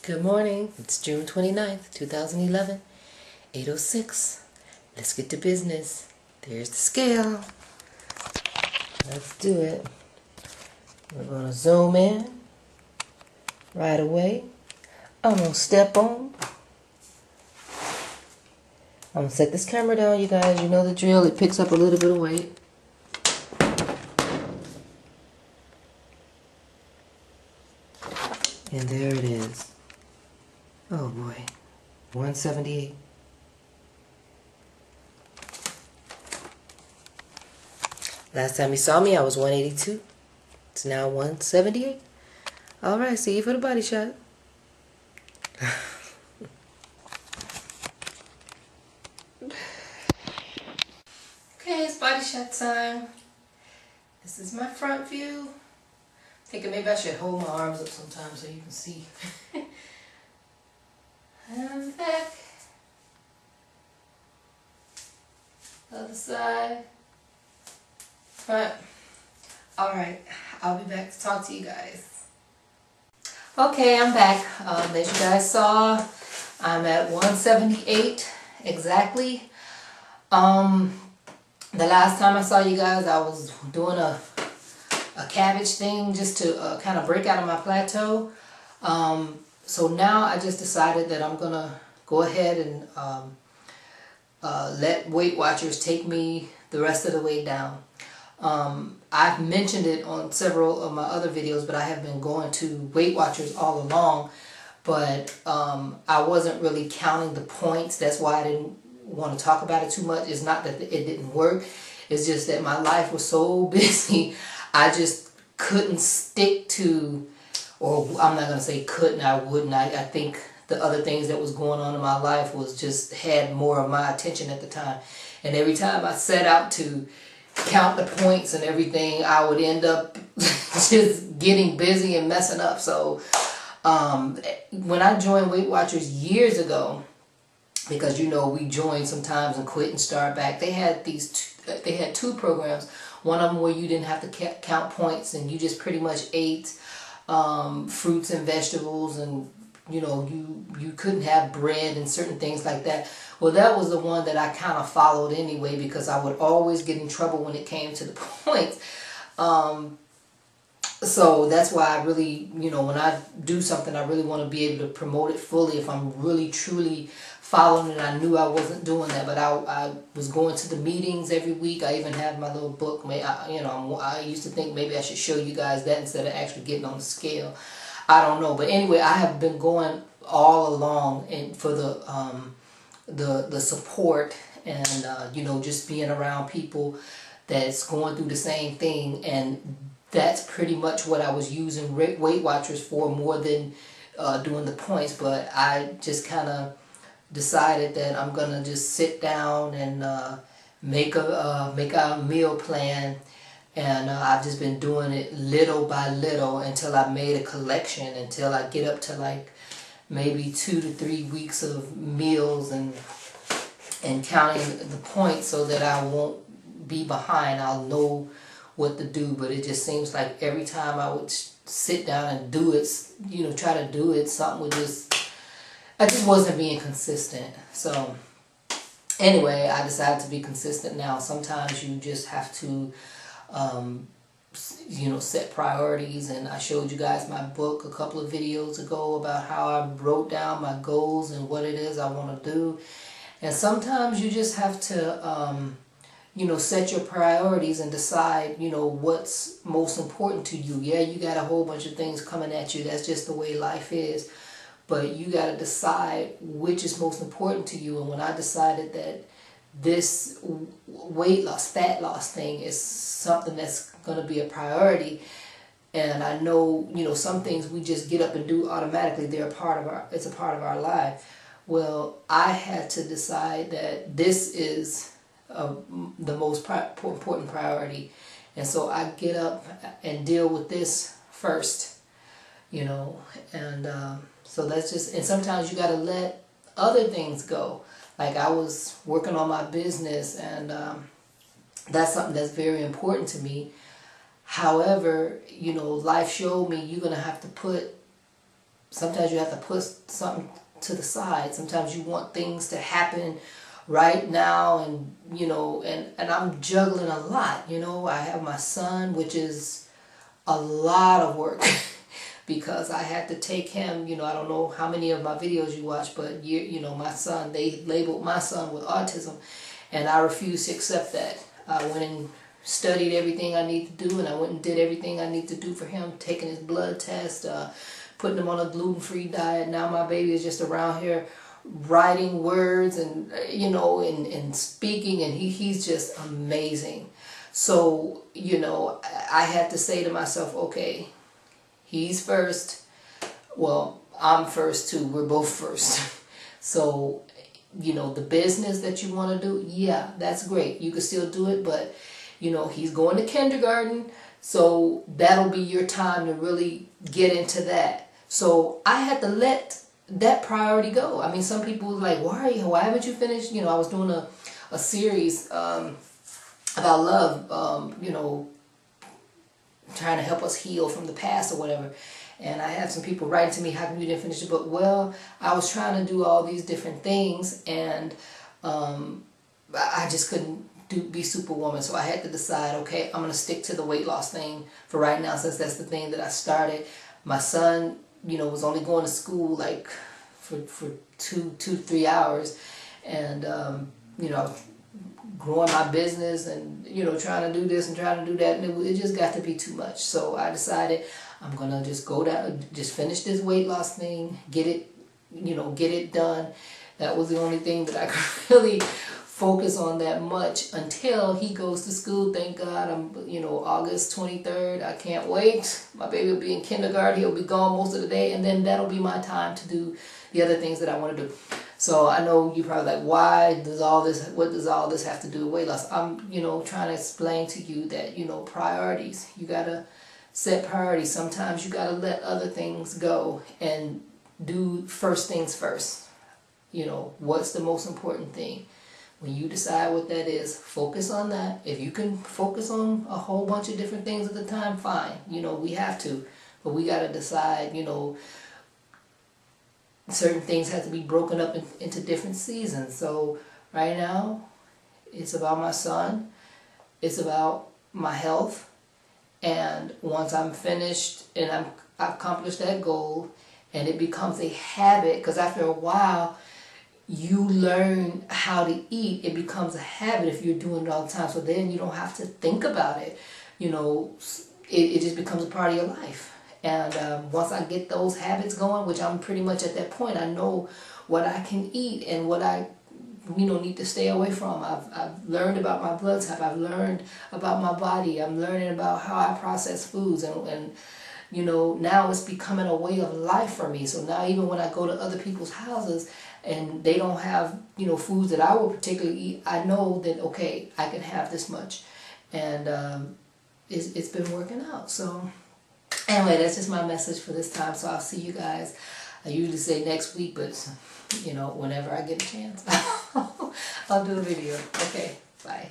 Good morning. It's June 29th, 2011, 8:06. Let's get to business. There's the scale. Let's do it. We're going to zoom in right away. I'm going to step on. I'm going to set this camera down, you guys. You know the drill. It picks up a little bit of weight. And there it is. Oh boy. 178. Last time you saw me, I was 182. It's now 178. Alright, see you for the body shot. Okay, it's body shot time. This is my front view. Thinking maybe I should hold my arms up sometimes so you can see. And back. Other side. Front. Alright, I'll be back to talk to you guys. Okay, I'm back. As you guys saw, I'm at 178 exactly. The last time I saw you guys, I was doing a cabbage thing just to kind of break out of my plateau. So now I just decided that I'm going to go ahead and let Weight Watchers take me the rest of the way down. I've mentioned it on several of my other videos, but I have been going to Weight Watchers all along, but I wasn't really counting the points. That's why I didn't want to talk about it too much. It's not that it didn't work. It's just that my life was so busy. I just couldn't stick to, or I'm not going to say couldn't, I wouldn't. I think the other things that was going on in my life was just had more of my attention at the time. And every time I set out to count the points and everything, I would end up just getting busy and messing up. So when I joined Weight Watchers years ago, because you know we joined sometimes and quit and start back, they had two programs. One of them where you didn't have to count points and you just pretty much ate fruits and vegetables, and you know you couldn't have bread and certain things like that. Well, that was the one that I kind of followed anyway, because I would always get in trouble when it came to the points. So that's why I really, you know, when I do something, I really want to be able to promote it fully if I'm really truly following it. I knew I wasn't doing that, but I was going to the meetings every week. I even have my little book. I used to think maybe I should show you guys that instead of actually getting on the scale. I don't know, but anyway, I have been going all along and for the support and you know, just being around people that's going through the same thing, and that's pretty much what I was using Weight Watchers for, more than doing the points. But I just kind of decided that I'm gonna just sit down and make a meal plan, and I've just been doing it little by little until I made a collection, until I get up to like maybe 2 to 3 weeks of meals and counting the points so that I won't be behind. I'll know what to do. But it just seems like every time I would sit down and do it, you know, try to do it, something would I just wasn't being consistent. So anyway, I decided to be consistent now. Sometimes you just have to you know, set priorities, and I showed you guys my book a couple of videos ago about how I wrote down my goals and what it is I want to do. And sometimes you just have to you know, set your priorities and decide, you know, what's most important to you. Yeah, you got a whole bunch of things coming at you. That's just the way life is. But you got to decide which is most important to you. And when I decided that this weight loss, fat loss thing is something that's going to be a priority, and I know, you know, some things we just get up and do automatically. They're a part of it's a part of our life. Well, I had to decide that this is the most important priority, and so I get up and deal with this first, you know. And so that's just, and sometimes you got to let other things go. Like I was working on my business, and that's something that's very important to me. However, you know, life showed me you're going to have to put sometimes you have to put something to the side. Sometimes you want things to happen right now, and you know, and I'm juggling a lot. You know, I have my son, which is a lot of work because I had to take him. You know, I don't know how many of my videos you watch, but you know, my son, they labeled my son with autism, and I refused to accept that. I went and studied everything I need to do, and I went and did everything I need to do for him, taking his blood test, putting him on a gluten-free diet. Now my baby is just around here writing words and you know, and speaking, and he's just amazing. So you know, I had to say to myself, okay, he's first. Well, I'm first too. We're both first. So you know, the business that you want to do, yeah, that's great. You can still do it, but you know, he's going to kindergarten, so that'll be your time to really get into that. So I had to let that priority go. I mean, some people were like, why haven't you finished? You know, I was doing a series about love, you know, trying to help us heal from the past or whatever. And I had some people writing to me, how come you didn't finish the book? Well, I was trying to do all these different things, and I just couldn't be Superwoman. So I had to decide, okay, I'm going to stick to the weight loss thing for right now, since that's the thing that I started. My son, you know, was only going to school like for 2 to 3 hours, and you know, growing my business and you know, trying to do this and trying to do that, and it just got to be too much. So I decided I'm gonna just go down, just finish this weight loss thing, get it, you know, get it done. That was the only thing that I could really focus on that much until he goes to school. Thank God. I'm, you know, August 23rd. I can't wait. My baby will be in kindergarten. He'll be gone most of the day, and then that'll be my time to do the other things that I want to do. So I know you're probably like, why does all this, what does all this have to do with weight loss? I'm, you know, trying to explain to you that, you know, priorities. You gotta set priorities. Sometimes you gotta let other things go and do first things first. You know, what's the most important thing? When you decide what that is, focus on that. If you can focus on a whole bunch of different things at the time, fine. You know, we have to. But we got to decide, you know, certain things have to be broken up into different seasons. So right now, it's about my son. It's about my health. And once I'm finished and I've accomplished that goal, and it becomes a habit, because after a while, you learn how to eat. It becomes a habit if you're doing it all the time. So then you don't have to think about it. You know, it just becomes a part of your life. And once I get those habits going, which I'm pretty much at that point, I know what I can eat and what I, you know, need to stay away from. I've learned about my blood type. I've learned about my body. I'm learning about how I process foods, and you know, now it's becoming a way of life for me. So now even when I go to other people's houses and they don't have, you know, foods that I would particularly eat, I know that, okay, I can have this much. And it's been working out. So anyway, that's just my message for this time. So I'll see you guys. I usually say next week, but you know, whenever I get a chance, I'll do a video. Okay, bye.